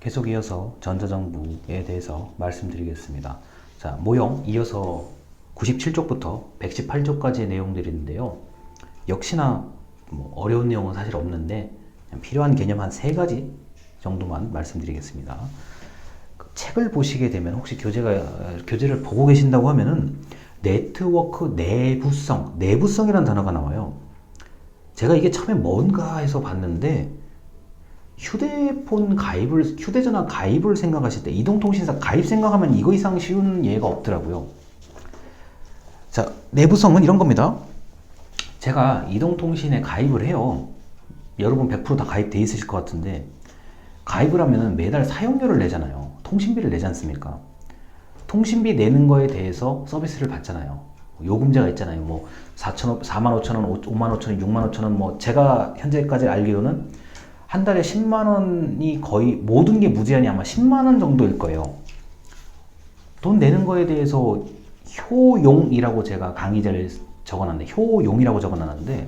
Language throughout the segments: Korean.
계속 이어서 전자정부에 대해서 말씀드리겠습니다. 자, 모형 이어서 97쪽부터 118쪽까지의 내용들이 있는데요. 역시나 어려운 내용은 사실 없는데 필요한 개념 한 3가지 정도만 말씀드리겠습니다. 책을 보시게 되면 혹시 교재를 보고 계신다고 하면은 네트워크 내부성이라는 단어가 나와요. 제가 이게 처음에 뭔가 해서 봤는데 휴대전화 가입을 생각하실 때 이동통신사 가입 생각하면 이거 이상 쉬운 예가 없더라고요. 자, 내부성은 이런 겁니다. 제가 이동통신에 가입을 해요. 여러분 100% 다 가입돼 있으실 것 같은데 가입을 하면은 매달 사용료를 내잖아요. 통신비를 내지 않습니까? 통신비 내는 거에 대해서 서비스를 받잖아요. 요금제가 있잖아요. 뭐 45,000원, 55,000원, 65,000원 제가 현재까지 알기로는 한 달에 10만 원이 거의 모든 게 무제한이 아마 10만 원 정도일 거예요. 돈 내는 거에 대해서 효용이라고 제가 강의자를 적어놨는데 효용이라고 적어놨는데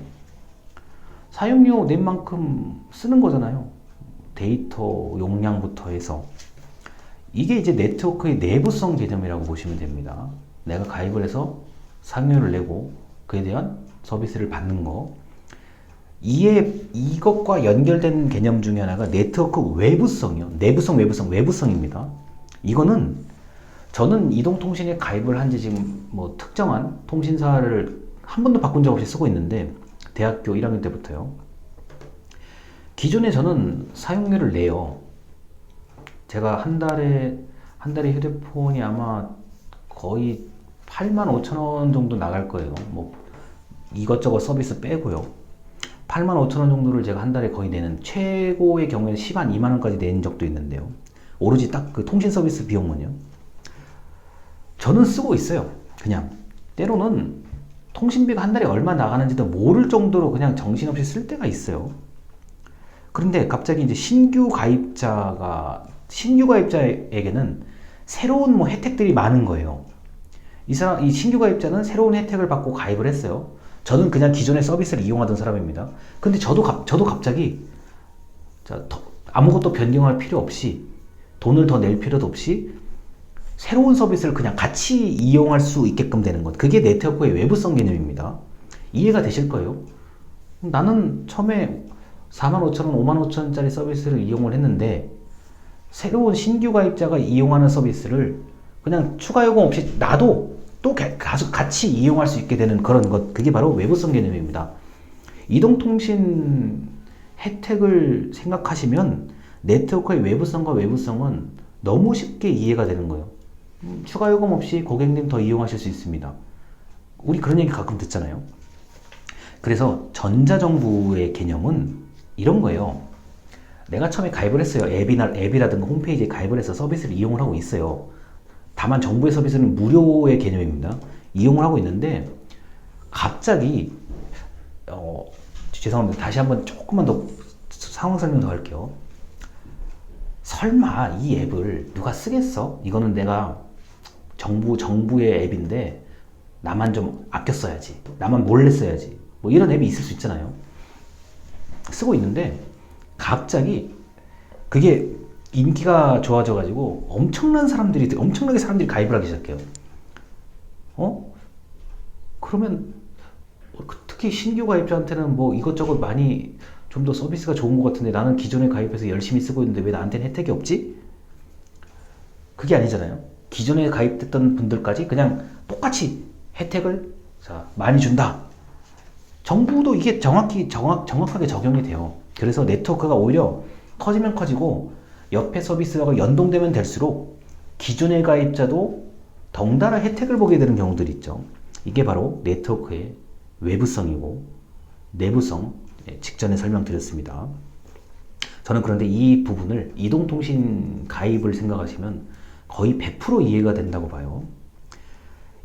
사용료 낸 만큼 쓰는 거잖아요. 데이터 용량부터 해서 이게 이제 네트워크의 내부성 개념이라고 보시면 됩니다. 내가 가입을 해서 사용료를 내고 그에 대한 서비스를 받는 거. 이것과 연결된 개념 중에 하나가 네트워크 외부성이요. 내부성, 외부성입니다. 이거는 저는 이동통신에 가입을 한 지 지금 특정한 통신사를 한 번도 바꾼 적 없이 쓰고 있는데 대학교 1학년 때부터요. 기존에 저는 사용료를 내요. 제가 한 달에 휴대폰이 아마 거의 85,000원 정도 나갈 거예요. 이것저것 서비스 빼고요. 85,000원 정도를 제가 한 달에 거의 내는, 최고의 경우에는 10한 2만 원까지 낸 적도 있는데요. 오로지 딱 그 통신 서비스 비용만요. 저는 쓰고 있어요. 그냥 때로는 통신비가 한 달에 얼마 나가는지도 모를 정도로 그냥 정신없이 쓸 때가 있어요. 그런데 갑자기 이제 신규 가입자에게는 새로운 혜택들이 많은 거예요. 이 신규 가입자는 새로운 혜택을 받고 가입을 했어요. 저는 그냥 기존의 서비스를 이용하던 사람입니다. 근데 저도 갑자기 아무것도 변경할 필요 없이 돈을 더 낼 필요도 없이 새로운 서비스를 그냥 같이 이용할 수 있게끔 되는 것. 그게 네트워크의 외부성 개념입니다. 이해가 되실 거예요. 나는 처음에 45,000원, 55,000원짜리 서비스를 이용을 했는데 새로운 신규 가입자가 이용하는 서비스를 그냥 추가 요금 없이 나도 또 같이 이용할 수 있게 되는 그런 것. 그게 바로 외부성 개념입니다. 이동통신 혜택을 생각하시면 네트워크의 외부성과 외부성은 너무 쉽게 이해가 되는 거예요. 추가 요금 없이 고객님 더 이용하실 수 있습니다. 우리 그런 얘기 가끔 듣잖아요. 그래서 전자정부의 개념은 이런 거예요. 내가 처음에 가입을 했어요. 앱이라든가 홈페이지에 가입을 해서 서비스를 이용을 하고 있어요. 다만 정부의 서비스는 무료의 개념입니다. 이용을 하고 있는데 갑자기 죄송합니다. 다시 한번 조금만 더 상황 설명 더 할게요. 설마 이 앱을 누가 쓰겠어? 이거는 내가 정부의 앱인데 나만 좀 아껴 써야지. 나만 몰래 써야지. 이런 앱이 있을 수 있잖아요. 쓰고 있는데 갑자기 그게 인기가 좋아져가지고 엄청나게 사람들이 가입을 하기 시작해요. 그러면 특히 신규 가입자한테는 이것저것 많이 좀 더 서비스가 좋은 것 같은데 나는 기존에 가입해서 열심히 쓰고 있는데 왜 나한테는 혜택이 없지? 그게 아니잖아요. 기존에 가입됐던 분들까지 그냥 똑같이 혜택을 많이 준다. 정부도 이게 정확하게 적용이 돼요. 그래서 네트워크가 오히려 커지면 커지고 옆에 서비스가 연동되면 될수록 기존의 가입자도 덩달아 혜택을 보게 되는 경우들이 있죠. 이게 바로 네트워크의 외부성이고 내부성, 직전에 설명드렸습니다. 저는 그런데 이 부분을 이동통신 가입을 생각하시면 거의 100% 이해가 된다고 봐요.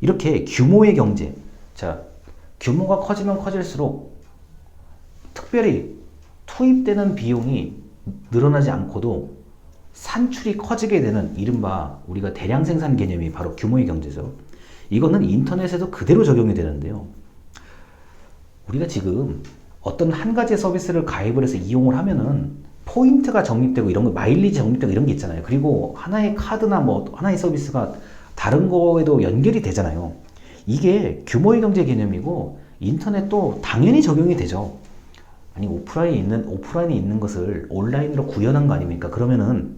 이렇게 규모의 경제, 규모가 커지면 커질수록 특별히 투입되는 비용이 늘어나지 않고도 산출이 커지게 되는 이른바 우리가 대량 생산 개념이 바로 규모의 경제죠. 이거는 인터넷에도 그대로 적용이 되는데요. 우리가 지금 어떤 한 가지 서비스를 가입을 해서 이용을 하면은 포인트가 적립되고 이런 거, 마일리지 적립되고 이런 게 있잖아요. 그리고 하나의 카드나 뭐 하나의 서비스가 다른 거에도 연결이 되잖아요. 이게 규모의 경제 개념이고 인터넷도 당연히 적용이 되죠. 아니 오프라인에 있는 것을 온라인으로 구현한 거 아닙니까? 그러면은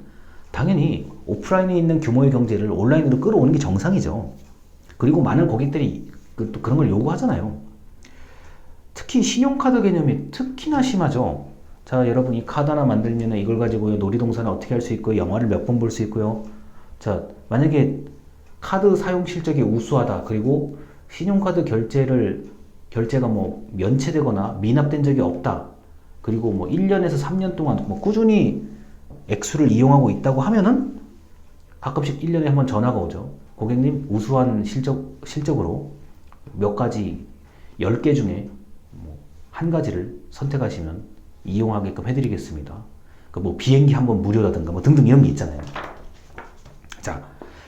당연히 오프라인에 있는 규모의 경제를 온라인으로 끌어오는 게 정상이죠. 그리고 많은 고객들이 또 그런 걸 요구하잖아요. 특히 신용카드 개념이 특히나 심하죠. 자, 여러분 이 카드 하나 만들면 이걸 가지고 놀이동산을 어떻게 할 수 있고요. 영화를 몇 번 볼 수 있고요. 자, 만약에 카드 사용 실적이 우수하다. 그리고 신용카드 결제가 뭐 면체되거나 미납된 적이 없다. 그리고 뭐 1년에서 3년 동안 뭐 꾸준히 액수를 이용하고 있다고 하면은 가끔씩 1년에 한 번 전화가 오죠. 고객님, 우수한 실적으로 몇 가지 10개 중에 뭐 한 가지를 선택하시면 이용하게끔 해드리겠습니다. 그 뭐 비행기 한 번 무료라든가 뭐 등등 이런 게 있잖아요. 자,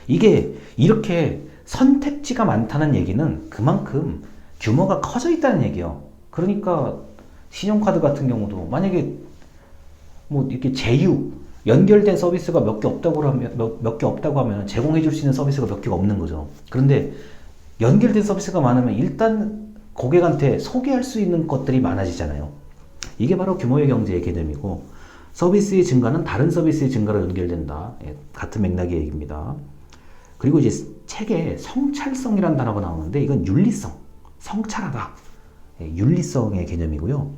이게 이렇게 선택지가 많다는 얘기는 그만큼 규모가 커져 있다는 얘기예요. 그러니까 신용카드 같은 경우도 만약에 뭐 이렇게 연결된 서비스가 몇 개 없다고 하면 제공해 줄 수 있는 서비스가 몇 개가 없는 거죠. 그런데 연결된 서비스가 많으면 일단 고객한테 소개할 수 있는 것들이 많아지잖아요. 이게 바로 규모의 경제의 개념이고, 서비스의 증가는 다른 서비스의 증가로 연결된다. 예, 같은 맥락의 얘기입니다. 그리고 이제 책에 성찰성이라는 단어가 나오는데 이건 윤리성, 성찰하다. 예, 윤리성의 개념이고요.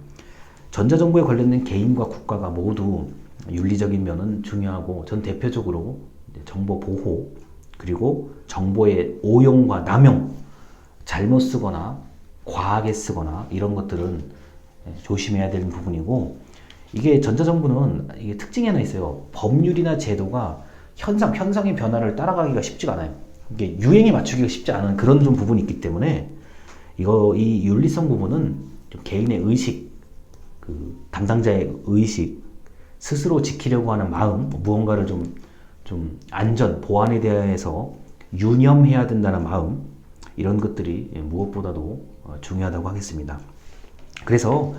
전자정보에 관련된 개인과 국가가 모두 윤리적인 면은 중요하고, 전 대표적으로 정보 보호, 그리고 정보의 오용과 남용, 잘못 쓰거나 과하게 쓰거나 이런 것들은 조심해야 되는 부분이고, 이게 전자정보는 이게 특징이 하나 있어요. 법률이나 제도가 현상의 변화를 따라가기가 쉽지가 않아요. 이게 유행에 맞추기가 쉽지 않은 그런 좀 부분이 있기 때문에 이 윤리성 부분은 좀 개인의 의식, 그 담당자의 의식, 스스로 지키려고 하는 마음, 무언가를 좀 보안에 대해서 유념해야 된다는 마음, 이런 것들이 무엇보다도 중요하다고 하겠습니다. 그래서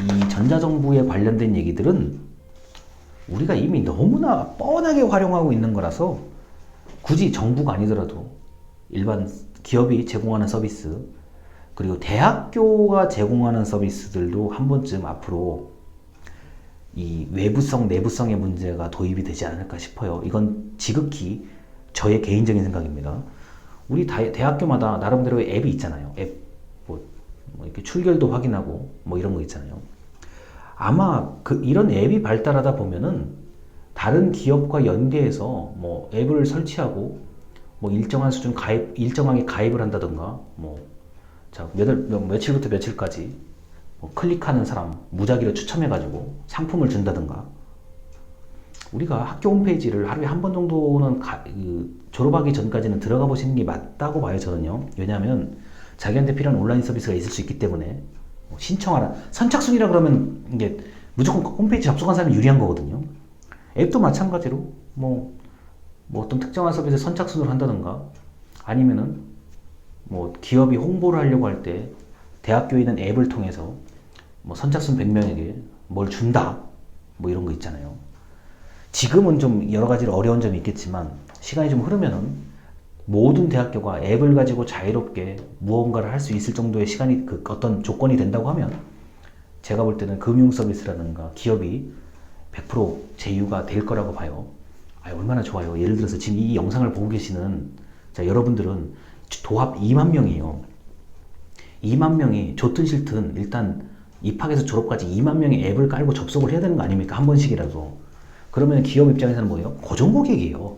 이 전자정부에 관련된 얘기들은 우리가 이미 너무나 뻔하게 활용하고 있는 거라서 굳이 정부가 아니더라도 일반 기업이 제공하는 서비스, 그리고 대학교가 제공하는 서비스들도 한 번쯤 앞으로 이 외부성, 내부성의 문제가 도입이 되지 않을까 싶어요. 이건 지극히 저의 개인적인 생각입니다. 우리 대학교마다 나름대로의 앱이 있잖아요. 뭐 이렇게 출결도 확인하고 뭐 이런 거 있잖아요. 아마 이런 앱이 발달하다 보면은 다른 기업과 연계해서 뭐 앱을 설치하고 뭐 일정하게 가입을 한다던가, 뭐 자, 며칠부터 며칠까지 뭐 클릭하는 사람 무작위로 추첨해가지고 상품을 준다든가, 우리가 학교 홈페이지를 하루에 한 번 정도는 졸업하기 전까지는 들어가 보시는 게 맞다고 봐요, 저는요. 왜냐하면 자기한테 필요한 온라인 서비스가 있을 수 있기 때문에. 뭐 신청하라, 선착순이라 그러면 이게 무조건 홈페이지 접속한 사람이 유리한 거거든요. 앱도 마찬가지로 뭐 어떤 특정한 서비스에 선착순을 한다든가, 아니면은 뭐 기업이 홍보를 하려고 할 때 대학교에 있는 앱을 통해서 뭐 선착순 100명에게 뭘 준다, 뭐 이런 거 있잖아요. 지금은 좀 여러 가지로 어려운 점이 있겠지만 시간이 좀 흐르면은 모든 대학교가 앱을 가지고 자유롭게 무언가를 할 수 있을 정도의 시간이 어떤 조건이 된다고 하면, 제가 볼 때는 금융 서비스라든가 기업이 100% 제휴가 될 거라고 봐요. 얼마나 좋아요. 예를 들어서 지금 이 영상을 보고 계시는 여러분들은 도합 2만 명이에요. 2만 명이 좋든 싫든 일단 입학해서 졸업까지 2만 명의 앱을 깔고 접속을 해야 되는 거 아닙니까? 한 번씩이라도. 그러면 기업 입장에서는 뭐예요? 고정 고객이에요.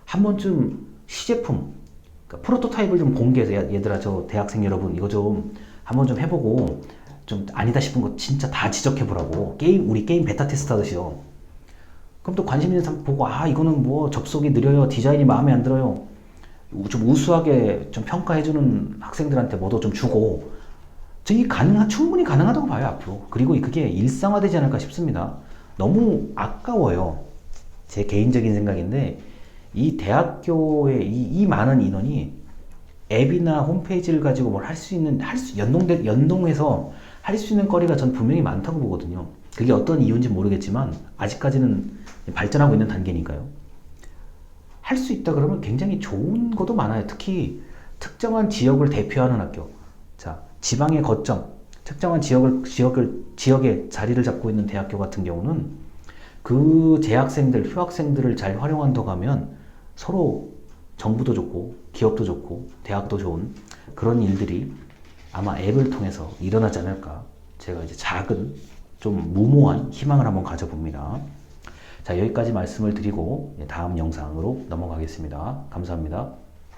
한 번쯤 시제품, 그러니까 프로토타입을 좀 공개해서, 얘들아, 저 대학생 여러분 이거 좀 한번 좀 해보고 좀 아니다 싶은 거 진짜 다 지적해보라고. 우리 게임 베타 테스트 하듯이요. 그럼 또 관심 있는 사람 보고, 이거는 뭐 접속이 느려요, 디자인이 마음에 안 들어요, 좀 우수하게 좀 평가해주는 학생들한테 뭐도 좀 주고, 충분히 가능하다고 봐요, 앞으로. 그리고 그게 일상화되지 않을까 싶습니다. 너무 아까워요. 제 개인적인 생각인데, 이 대학교의 이 많은 인원이 앱이나 홈페이지를 가지고 뭘 할 수 있는, 연동해서 할 수 있는 거리가 전 분명히 많다고 보거든요. 그게 어떤 이유인지 모르겠지만 아직까지는 발전하고 있는 단계니까요. 할 수 있다 그러면 굉장히 좋은 것도 많아요. 특히 특정한 지역을 대표하는 학교. 자, 지방의 거점, 특정한 지역에 자리를 잡고 있는 대학교 같은 경우는 그 재학생들, 휴학생들을 잘 활용한다고 하면 서로 정부도 좋고 기업도 좋고 대학도 좋은 그런 일들이 아마 앱을 통해서 일어나지 않을까. 제가 이제 작은 좀 무모한 희망을 한번 가져봅니다. 자, 여기까지 말씀을 드리고 다음 영상으로 넘어가겠습니다. 감사합니다.